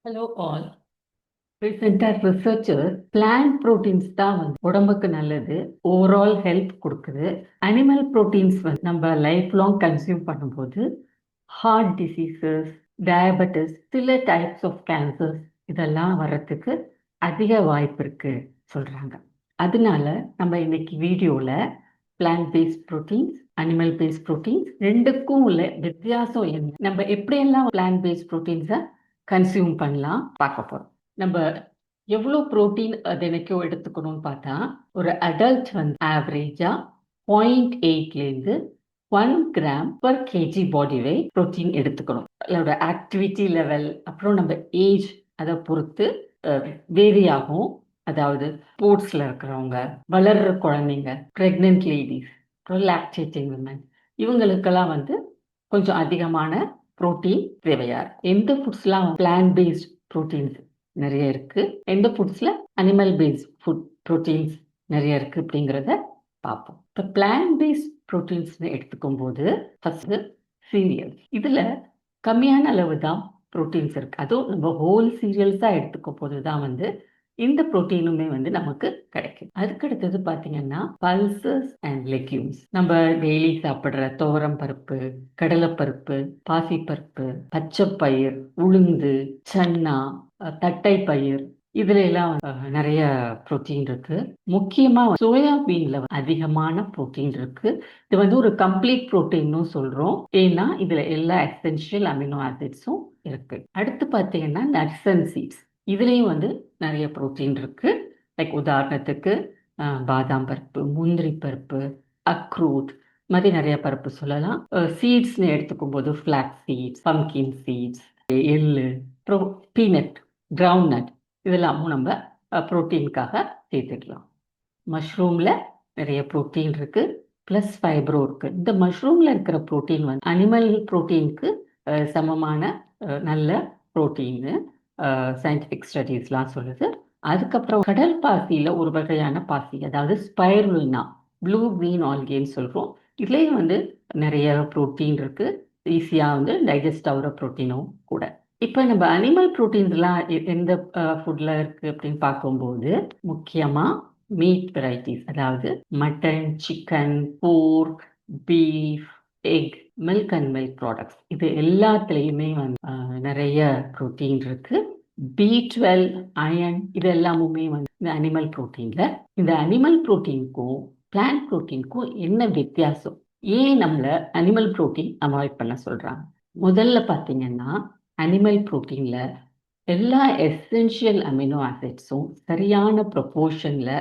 Hello all. ரீசெண்டாக researcher plant proteins தான் வந்து உடம்புக்கு நல்லது, ஓவரால் ஹெல்த் கொடுக்குது. அனிமல் ப்ரோட்டீன்ஸ் வந்து நம்ம லைஃப் லாங் கன்சியூம் பண்ணும்போது ஹார்ட் டிசீசஸ், டயபெட்டிஸ், சில டைப்ஸ் ஆஃப் கேன்சர்ஸ் இதெல்லாம் வர்றதுக்கு அதிக வாய்ப்பு இருக்கு சொல்றாங்க. அதனால நம்ம இன்னைக்கு வீடியோவில் plant based proteins, animal based proteins ரெண்டுக்கும் உள்ள வித்தியாசம் என்ன, நம்ம எப்படியெல்லாம் பிளான்ட் பேஸ்ட் ப்ரோட்டீன்ஸை கன்சியூம் பண்ணலாம் பார்க்க போகிறோம். நம்ம எவ்வளோ ப்ரோட்டீன் தினைக்கும் எடுத்துக்கணும்னு பார்த்தா, ஒரு அடல்ட் வந்து ஆவரேஜாக 0.8லேருந்து 1 gram per KG body weight protein எடுத்துக்கணும். அதோட ஆக்டிவிட்டி லெவல், அப்புறம் நம்ம ஏஜ் அதை பொறுத்து வேரி ஆகும். அதாவது ஸ்போர்ட்ஸில் இருக்கிறவங்க, வளர்கிற குழந்தைங்க, ப்ரெக்னென்ட் லேடிஸ், அப்புறம் லாக்டேட்டிங் விமன், இவங்களுக்கெல்லாம் வந்து கொஞ்சம் அதிகமான ப்ரோட்டீன் தேவையா இருக்கு. எந்த ஃபுட்ஸ்லாம் பிளான்ட் பேஸ்ட் ப்ரோட்டீன்ஸ் நிறைய இருக்கு, எந்த ஃபுட்ஸ்ல அனிமல் பேஸ்ட் ஃபுட் ப்ரோட்டீன்ஸ் நிறைய இருக்கு அப்படிங்கிறத பார்ப்போம். இப்போ பிளான்ட் பேஸ்ட் ப்ரோட்டீன்ஸ் எடுத்துக்கும் போது ஃபர்ஸ்ட் சீரியல்ஸ், இதுல கம்மியான அளவு தான் ப்ரோட்டீன்ஸ் இருக்கு. அதுவும் நம்ம ஹோல் சீரியல்ஸா எடுத்துக்கும் போது தான் வந்து இந்த ப்ரோட்டீனுமே வந்து நமக்கு கிடைக்கும். அதுக்கடுத்தது பார்த்தீங்கன்னா பல்சஸ் அண்ட் லெக்யூம்ஸ். நம்ம டெய்லி சாப்பிட்ற துவரம் பருப்பு, கடலைப்பருப்பு, பாசிப்பருப்பு, பச்சைப்பயிர், உளுந்து, சன்னா, தட்டை பயிர், இதுல எல்லாம் நிறைய புரோட்டீன் இருக்கு. முக்கியமா சோயாபீன்ல அதிகமான புரோட்டீன் இருக்கு. இது வந்து ஒரு கம்ப்ளீட் புரோட்டீன்னு சொல்றோம், ஏன்னா இதுல எல்லா எசென்ஷியல் அமினோ ஆசிட்ஸும் இருக்கு. அடுத்து பார்த்தீங்கன்னா நட்ஸ் அண்ட் சீட்ஸ், இதுலேயும் வந்து நிறைய புரோட்டீன் இருக்கு. லைக் உதாரணத்துக்கு பாதாம் பருப்பு, முந்திரி பருப்பு, அக்ரூட் மாதிரி நிறைய பருப்பு சொல்லலாம். சீட்ஸ்னு எடுத்துக்கும் போது ஃபிளாக்ஸ் சீட்ஸ், பம்கின் சீட்ஸ், எள்ளு, அப்புறம் பீனட், கிரவுண்ட் நட், இதெல்லாமும் நம்ம ப்ரோட்டீனுக்காக சேர்த்துக்கலாம். மஷ்ரூமில் நிறைய ப்ரோட்டீன் இருக்கு, ப்ளஸ் ஃபைப்ரும் இருக்கு. இந்த மஷ்ரூமில் இருக்கிற ப்ரோட்டீன் வந்து அனிமல் ப்ரோட்டீனுக்கு சமமான நல்ல ப்ரோட்டீன்னு சயின்டிஃபிக் ஸ்டடீஸ்லாம் சொல்லுது. அதுக்கப்புறம் கடல் பாசியில் ஒரு வகையான பாசி, அதாவது ஸ்பைருலினா, ப்ளூ கிரீன் ஆல்கேன்னு சொல்கிறோம். இதுலேயும் வந்து நிறைய ப்ரோட்டீன் இருக்கு, ஈஸியாக வந்து டைஜஸ்ட் ஆகிற ப்ரோட்டீனும் கூட. இப்போ நம்ம அனிமல் ப்ரோட்டீன்ஸ்லாம் எந்த ஃபுட்டில் இருக்குது அப்படின்னு பார்க்கும்போது, முக்கியமாக மீட் வெரைட்டிஸ், அதாவது மட்டன், சிக்கன், போர்க், beef, egg, milk and milk products, இது எல்லாத்துலேயுமே வந்து நிறைய ப்ரோட்டீன் இருக்கு. B12, அயன், இது எல்லாமுமே வந்து இந்த அனிமல் ப்ரோட்டீனில். இந்த அனிமல் ப்ரோட்டீனுக்கும் பிளான்ட் ப்ரோட்டீனுக்கும் என்ன வித்தியாசம், ஏன் நம்மளை அனிமல் ப்ரோட்டீன் அவாய்ட் பண்ண சொல்கிறாங்க? முதல்ல பார்த்தீங்கன்னா அனிமல் ப்ரோட்டீனில் எல்லா எசென்ஷியல் அமினோ ஆசிட்ஸும் சரியான ப்ரொபோர்ஷனில்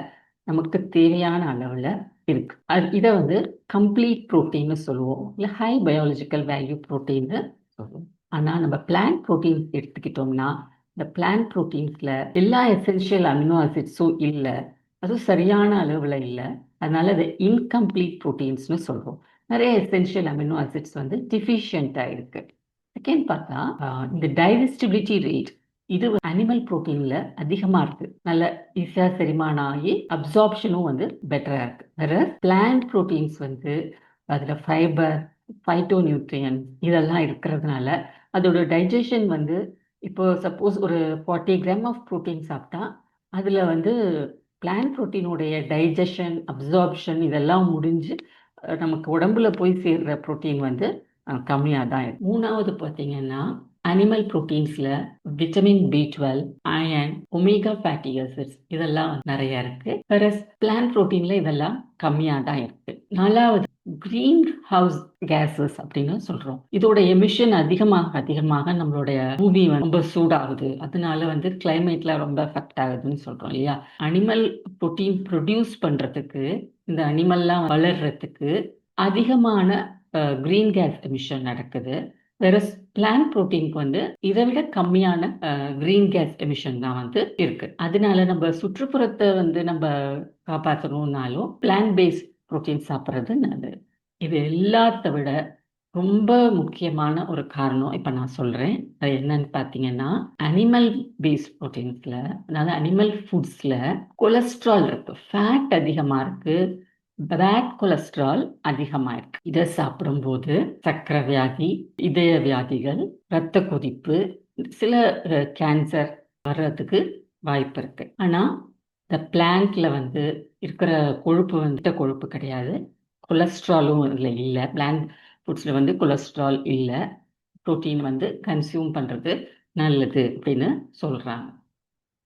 நமக்கு தேவையான அளவில் இருக்கு. இதை வந்து கம்ப்ளீட் ப்ரோட்டீன்னு சொல்லுவோம், இல்லை ஹை பயாலஜிக்கல் வேல்யூ ப்ரோட்டீன்னு சொல்லுவோம். ஆனால் நம்ம பிளான்ட் ப்ரோட்டீன்ஸ் எடுத்துக்கிட்டோம்னா, இந்த பிளான்ட் ப்ரோட்டீன்ஸில் எல்லா எசென்ஷியல் அமினோ ஆசிட்ஸும் இல்லை, அதுவும் சரியான அளவில் இல்லை. அதனால அதை இன்கம்ப்ளீட் ப்ரோட்டீன்ஸ்னு சொல்லுவோம். நிறைய எசென்ஷியல் அமினோ ஆசிட்ஸ் வந்து டிஃபிஷியண்ட்டாக இருக்கு. செகண்ட் பார்த்தா இந்த டைஜஸ்டிபிலிட்டி ரேட், இது அனிமல் ப்ரோட்டீன்ல அதிகமா இருக்கு. நல்ல ஈஸியா செரிமானம் ஆகி அப்சார்ப்ஷனும் வந்து பெட்டரா இருக்கு. வேற பிளான்ட் ப்ரோட்டீன்ஸ் வந்து அதுல ஃபைபர், ஃபைட்டோ நியூட்ரியன்ஸ் இதெல்லாம் இருக்கிறதுனால அதோட டைஜஷன் வந்து, இப்போ சப்போஸ் ஒரு 40 கிராம் ஆஃப் ப்ரோட்டீன் சாப்பிட்டா அதுல வந்து பிளான்ட் ப்ரோட்டீனுடைய டைஜஷன், அப்சார்ப்ஷன் இதெல்லாம் முடிஞ்சு நமக்கு உடம்புல போய் சேர்ற ப்ரோட்டீன் வந்து கம்மியாக தான் இருக்கு. மூணாவது பார்த்தீங்கன்னா அனிமல் ப்ரோட்டீன்ஸ்ல vitamin B12, iron, omega fatty acids இதெல்லாம் நிறைய இருக்கு. வேற பிளான்ட் ப்ரோட்டீன்ல இதெல்லாம் கம்மியாக தான் இருக்கு. நாலாவது கிரீன் ஹவுஸ் கேசஸ் அப்படின்னு சொல்றோம். இதோட எமிஷன் அதிகமாக அதிகமாக நம்மளுடைய பூமி ரொம்ப சூடாகுது, அதனால வந்து கிளைமேட்ல ரொம்ப எஃபெக்ட் ஆகுதுன்னு சொல்றோம் இல்லையா. அனிமல் ப்ரோட்டீன் ப்ரொடியூஸ் பண்றதுக்கு, இந்த அனிமல்லாம் வளர்றதுக்கு அதிகமான கிரீன் கேஸ் எமிஷன் நடக்குது. வேற பிளான்ட் ப்ரோட்டீனுக்கு வந்து இதை விட கம்மியான கிரீன் கேஸ் எமிஷன் தான் வந்து இருக்கு. அதனால நம்ம சுற்றுப்புறத்தை வந்து நம்ம காப்பாற்றணும்னாலும் பிளான்ட் பேஸ்ட் ப்ரோட்டீன் சாப்பிட்றது நல்லது. இது எல்லாத்த விட ரொம்ப முக்கியமான ஒரு காரணம் இப்போ நான் சொல்றேன். அது என்னன்னு பார்த்தீங்கன்னா, அனிமல் பேஸ்ட் ப்ரோட்டீன்ஸ்ல, அதாவது அனிமல் ஃபுட்ஸ்ல கொலஸ்ட்ரால் இருக்கு, ஃபேட் அதிகமா இருக்கு, பேட் கொலஸ்ட்ரால் அதிகமாக இருக்கு. இதை சாப்பிடும்போது சர்க்கரை வியாதி, இதய வியாதிகள், இரத்த கொதிப்பு, சில கேன்சர் வர்றதுக்கு வாய்ப்பு இருக்கு. ஆனா இந்த பிளான்ட்ல வந்து இருக்கிற கொழுப்பு வந்துட்டு கொழுப்பு கிடையாது, கொலஸ்ட்ராலும் இதில் இல்லை. பிளான்ட் ஃபுட்ஸில் வந்து கொலஸ்ட்ரால் இல்லை. புரோட்டீன் வந்து கன்சியூம் பண்ணுறது நல்லது அப்படின்னு சொல்கிறாங்க.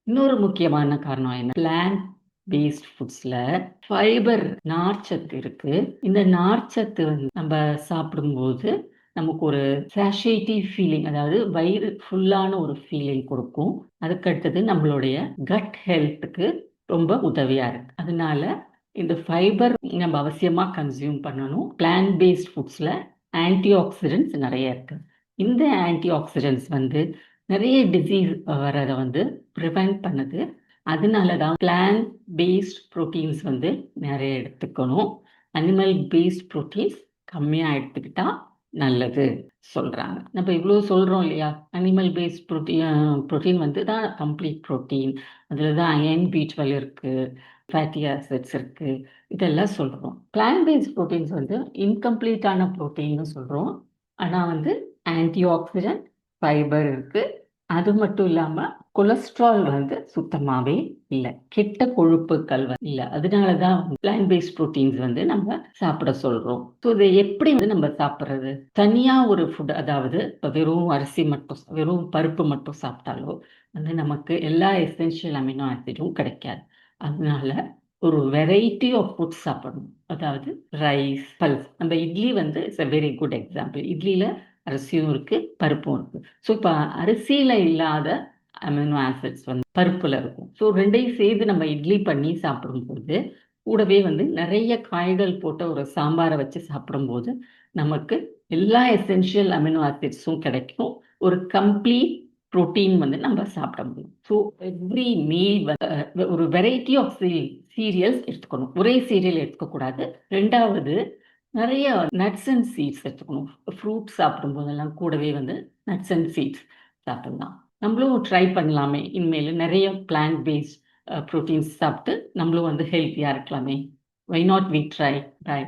இன்னொரு முக்கியமான காரணம் என்ன, பிளான்ட் பேஸ்ட் ஃபுட்ஸில் ஃபைபர் நார்ச்சத்து இருக்கு. இந்த நார்ச்சத்து வந்து நம்ம சாப்பிடும்போது நமக்கு ஒரு சாஷேட்டிவ் ஃபீலிங், அதாவது வயிறு ஃபுல்லான ஒரு ஃபீலிங் கொடுக்கும். அதுக்கடுத்தது நம்மளுடைய கட் ஹெல்த்துக்கு ரொம்ப உதவியா இருக்கு. அதனால இந்த ஃபைபர் நம்ம அவசியமா கன்சியூம் பண்ணணும். பிளான்ட் பேஸ்ட் ஃபுட்ஸ்ல ஆன்டி ஆக்சிடென்ட்ஸ் நிறைய இருக்கு. இந்த ஆன்டி ஆக்சிடென்ட்ஸ் வந்து நிறைய டிசீஸ் வரதை வந்து ப்ரிவென்ட் பண்ணுது. அதனால தான் பிளான்ட் பேஸ்ட் ப்ரோட்டீன்ஸ் வந்து நிறைய எடுத்துக்கணும். அனிமல் பேஸ்ட் ப்ரோட்டீன்ஸ் கம்மியாக எடுத்துக்கிட்டா நல்லது சொல்கிறாங்க. நம்ம இவ்வளோ சொல்கிறோம் இல்லையா, அனிமல் பேஸ்ட் ப்ரோட்டீன் வந்து தான் கம்ப்ளீட் ப்ரோட்டீன். அதில் தான் அயன், B12 இருக்குது, ஃபேட்டி ஆசிட்ஸ் இருக்குது, இதெல்லாம் சொல்கிறோம். பிளான்ட் பேஸ்ட் ப்ரோட்டீன்ஸ் வந்து இன்கம்ப்ளீட்டான ப்ரோட்டீன்னு சொல்கிறோம். ஆனால் வந்து ஆன்டி ஆக்சிடென்ட், ஃபைபர் இருக்குது. அது மட்டும் இல்லாமல் கொலஸ்ட்ரால் வந்து சுத்தமாகவே இல்லை, கெட்ட கொழுப்புகள் இல்லை. அதனால தான் பிளான்ட் பேஸ்ட் ப்ரோட்டீன்ஸ் வந்து நம்ம சாப்பிட சொல்கிறோம். ஸோ இதை எப்படி வந்து நம்ம சாப்பிட்றது? தனியாக ஒரு ஃபுட், அதாவது இப்போ வெறும் அரிசி மட்டும், வெறும் பருப்பு மட்டும் சாப்பிட்டாலோ வந்து நமக்கு எல்லா எசென்ஷியல் அமினோ ஆசிடும் கிடைக்காது. அதனால ஒரு வெரைட்டி ஆஃப் ஃபுட்ஸ் சாப்பிடணும். அதாவது ரைஸ், பல்ஸ். நம்ம இட்லி வந்து it's a very good example. இட்லியில் அரிசியும் இருக்குது, பருப்பும் இருக்குது. ஸோ இப்போ அரிசியில் இல்லாத அமினோ ஆசிட்ஸ் வந்து பருப்பில் இருக்கும். ஸோ ரெண்டையும் சேர்த்து நம்ம இட்லி பண்ணி சாப்பிடும்போது கூடவே வந்து நிறைய காய்கள் போட்ட ஒரு சாம்பாரை வச்சு சாப்பிடும்போது நமக்கு எல்லா எசென்ஷியல் அமினோ ஆசிட்ஸும் கிடைக்கும். ஒரு கம்ப்ளீட் புரோட்டீன் வந்து நம்ம சாப்பிட முடியும். ஸோ எவ்ரி மீல் ஒரு வெரைட்டி ஆஃப் சீரியல்ஸ் எடுத்துக்கணும். ஒரே சீரியல் எடுத்துக்கக்கூடாது. ரெண்டாவது நிறைய நட்ஸ் அண்ட் சீட்ஸ் எடுத்துக்கணும். ஃப்ரூட்ஸ் சாப்பிடும் போதெல்லாம் கூடவே வந்து நட்ஸ் அண்ட் சீட்ஸ் சாப்பிடலாம். நம்மளும் ட்ரை பண்ணலாமே, இனிமேல் நிறைய பிளான்ட் பேஸ்ட் ப்ரோட்டீன்ஸ் சாப்பிட்டு நம்மளும் வந்து ஹெல்த்தியாக இருக்கலாமே. Why not we try. By.